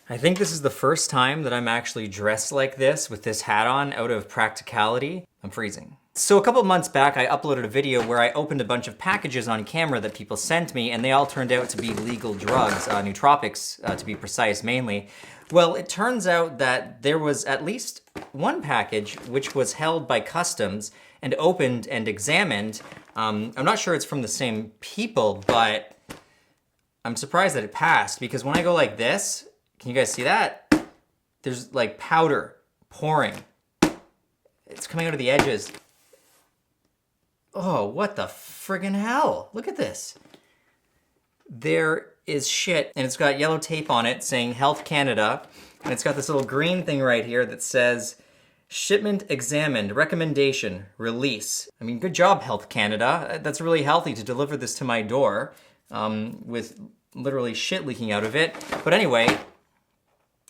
I think this is the first time that I'm actually dressed like this with this hat on out of practicality. I'm freezing. So a couple months back, I uploaded a video where I opened a bunch of packages on camera that people sent me, and they all turned out to be legal drugs, nootropics to be precise mainly. Well, it turns out that there was at least one package which was held by customs and opened and examined. I'm not sure it's from the same people, but I'm surprised that it passed, because when I go like this, can you guys see that? There's like powder pouring. It's coming out of the edges. Oh, what the friggin' hell? Look at this. There is shit, and it's got yellow tape on it saying Health Canada, and it's got this little green thing right here that says shipment examined, recommendation, release. I mean, good job, Health Canada. That's really healthy to deliver this to my door with literally shit leaking out of it. But anyway,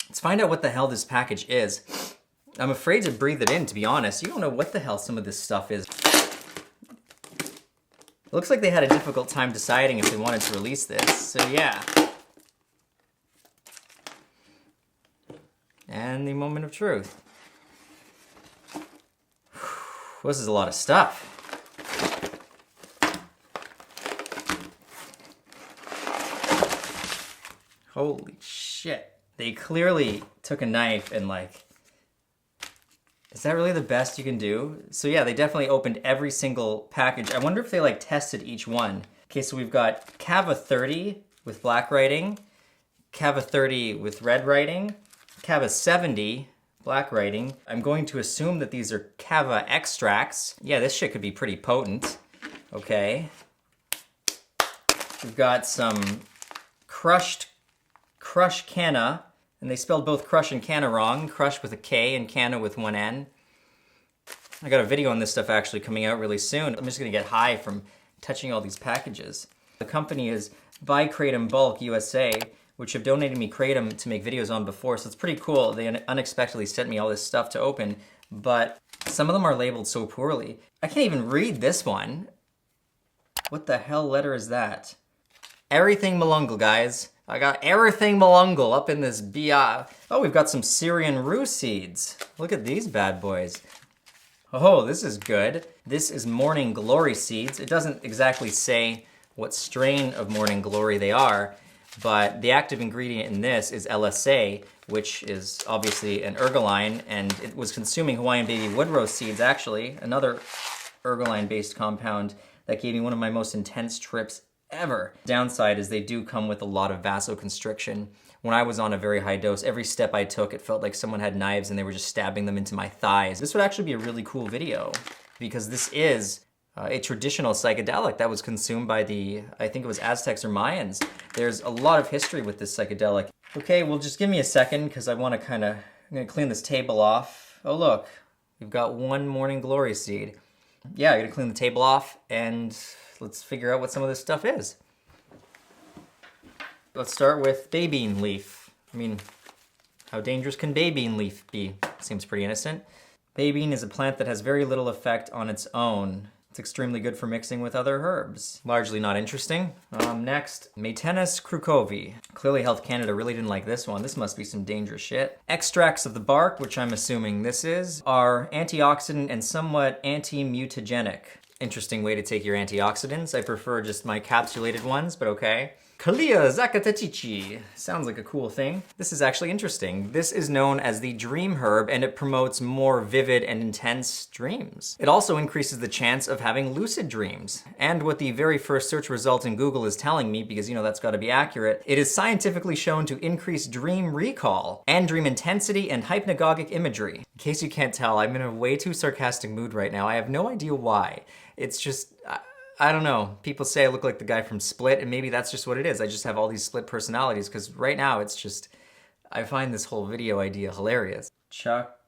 let's find out what the hell this package is. I'm afraid to breathe it in, to be honest. You don't know what the hell some of this stuff is. It looks like they had a difficult time deciding if they wanted to release this, so yeah. And the moment of truth. This is a lot of stuff. Holy shit. They clearly took a knife and like, is that really the best you can do? So yeah, they definitely opened every single package. I wonder if they like tested each one. Okay, so we've got Cava 30 with black writing, Cava 30 with red writing, Cava 70, black writing. I'm going to assume that these are Cava extracts. Yeah, this shit could be pretty potent. Okay. We've got some crush canna, and they spelled both crush and canna wrong. Crush with a K and canna with one N. I got a video on this stuff actually coming out really soon. I'm just gonna get high from touching all these packages. The company is Buy Kratom Bulk USA, which have donated me Kratom to make videos on before, so it's pretty cool. They unexpectedly sent me all this stuff to open, but some of them are labeled so poorly. I can't even read this one. What the hell letter is that? Everything Malungal, guys. I got everything Malungal up in this BI. Oh, we've got some Syrian rue seeds. Look at these bad boys. Oh, this is good. This is Morning Glory seeds. It doesn't exactly say what strain of Morning Glory they are, but the active ingredient in this is LSA, which is obviously an ergoline, and it was consuming Hawaiian baby wood rose seeds, actually, another ergoline-based compound that gave me one of my most intense trips ever. Downside is they do come with a lot of vasoconstriction. When I was on a very high dose, every step I took, it felt like someone had knives and they were just stabbing them into my thighs. This would actually be a really cool video, because this is a traditional psychedelic that was consumed by the, I think it was Aztecs or Mayans. There's a lot of history with this psychedelic. Okay, well just give me a second, because I want to I'm gonna clean this table off. Oh look, we've got one Morning Glory seed. Yeah, I gotta clean the table off, and let's figure out what some of this stuff is. Let's start with baybean leaf. I mean, how dangerous can baybean leaf be? Seems pretty innocent. Baybean is a plant that has very little effect on its own. It's extremely good for mixing with other herbs. Largely not interesting. Next, Metenus crucovi. Clearly Health Canada really didn't like this one. This must be some dangerous shit. Extracts of the bark, which I'm assuming this is, are antioxidant and somewhat anti-mutagenic. Interesting way to take your antioxidants. I prefer just my capsulated ones, but okay. Kalia zakatachichi. Sounds like a cool thing. This is actually interesting. This is known as the dream herb, and it promotes more vivid and intense dreams. It also increases the chance of having lucid dreams. And what the very first search result in Google is telling me, because you know that's gotta be accurate, it is scientifically shown to increase dream recall and dream intensity and hypnagogic imagery. In case you can't tell, I'm in a way too sarcastic mood right now. I have no idea why. It's just, I don't know. People say I look like the guy from Split, and maybe that's just what it is. I just have all these split personalities, because right now it's just, I find this whole video idea hilarious. Chachushuasi.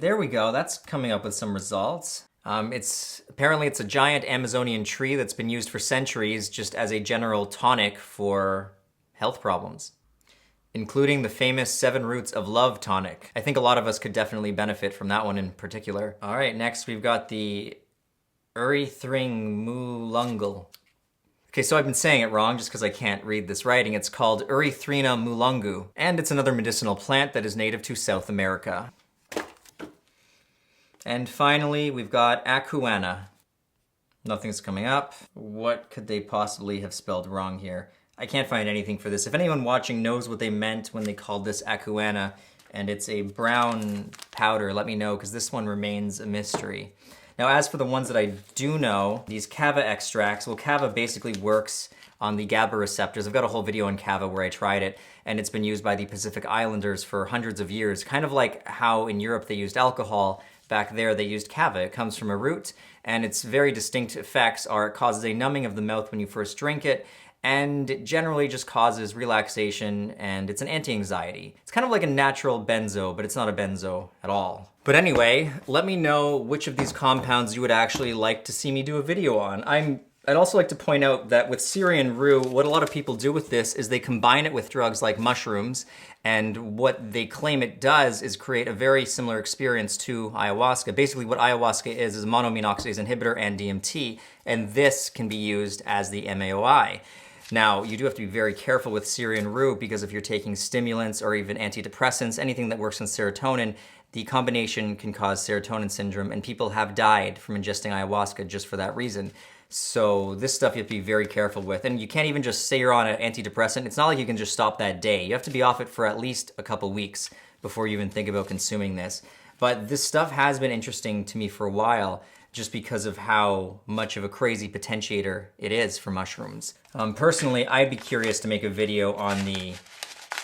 There we go. That's coming up with some results. Apparently it's a giant Amazonian tree that's been used for centuries just as a general tonic for health problems, including the famous 7 Roots of Love tonic. I think a lot of us could definitely benefit from that one in particular. All right, next we've got the Erythrimulungal. Okay, so I've been saying it wrong just because I can't read this writing. It's called Erythrina mulungu, and it's another medicinal plant that is native to South America. And finally, we've got Acuana. Nothing's coming up. What could they possibly have spelled wrong here? I can't find anything for this. If anyone watching knows what they meant when they called this Acuana, and it's a brown powder, let me know, because this one remains a mystery. Now, as for the ones that I do know, these kava extracts, well, kava basically works on the GABA receptors. I've got a whole video on kava where I tried it, and it's been used by the Pacific Islanders for hundreds of years, kind of like how in Europe they used alcohol. Back there they used kava. It comes from a root, and its very distinct effects are it causes a numbing of the mouth when you first drink it, and it generally just causes relaxation, and it's an anti-anxiety. It's kind of like a natural benzo, but it's not a benzo at all. But anyway, let me know which of these compounds you would actually like to see me do a video on. I'd also like to point out that with Syrian rue, what a lot of people do with this is they combine it with drugs like mushrooms, and what they claim it does is create a very similar experience to ayahuasca. Basically what ayahuasca is a monoamine oxidase inhibitor and DMT, and this can be used as the MAOI. Now, you do have to be very careful with Syrian rue because if you're taking stimulants or even antidepressants, anything that works on serotonin, the combination can cause serotonin syndrome, and people have died from ingesting ayahuasca just for that reason. So this stuff you have to be very careful with. And you can't even just say you're on an antidepressant. It's not like you can just stop that day. You have to be off it for at least a couple weeks before you even think about consuming this. But this stuff has been interesting to me for a while just because of how much of a crazy potentiator it is for mushrooms. Personally, I'd be curious to make a video on the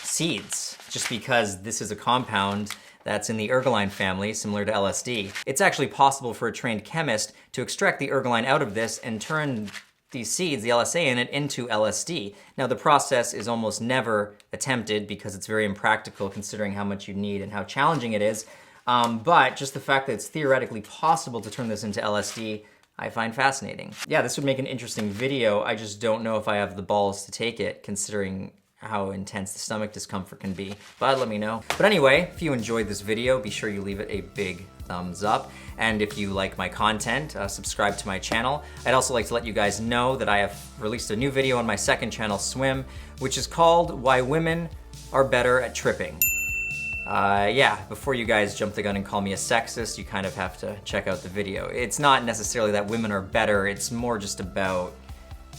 seeds, just because this is a compound that's in the ergoline family, similar to LSD. It's actually possible for a trained chemist to extract the ergoline out of this and turn these seeds, the LSA in it, into LSD. Now the process is almost never attempted because it's very impractical considering how much you need and how challenging it is. But just the fact that it's theoretically possible to turn this into LSD, I find fascinating. Yeah, this would make an interesting video. I just don't know if I have the balls to take it, considering how intense the stomach discomfort can be, but let me know. But anyway, if you enjoyed this video, be sure you leave it a big thumbs up. And if you like my content, subscribe to my channel. I'd also like to let you guys know that I have released a new video on my second channel, Swim, which is called Why Women Are Better at Tripping. Yeah, before you guys jump the gun and call me a sexist, you kind of have to check out the video. It's not necessarily that women are better, it's more just about,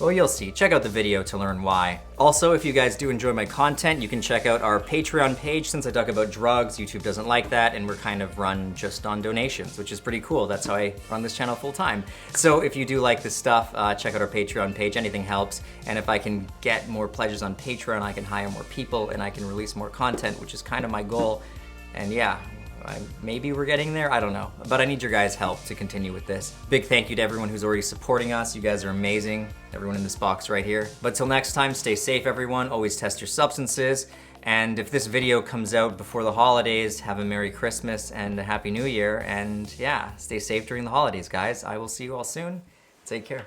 well, you'll see. Check out the video to learn why. Also, if you guys do enjoy my content, you can check out our Patreon page. Since I talk about drugs, YouTube doesn't like that, and we're kind of run just on donations, which is pretty cool. That's how I run this channel full time. So if you do like this stuff, check out our Patreon page. Anything helps. And if I can get more pledges on Patreon, I can hire more people, and I can release more content, which is kind of my goal. And yeah, maybe we're getting there, I don't know. But I need your guys' help to continue with this. Big thank you to everyone who's already supporting us. You guys are amazing. Everyone in this box right here. But till next time, stay safe, everyone. Always test your substances. And if this video comes out before the holidays, have a Merry Christmas and a Happy New Year. And yeah, stay safe during the holidays, guys. I will see you all soon. Take care.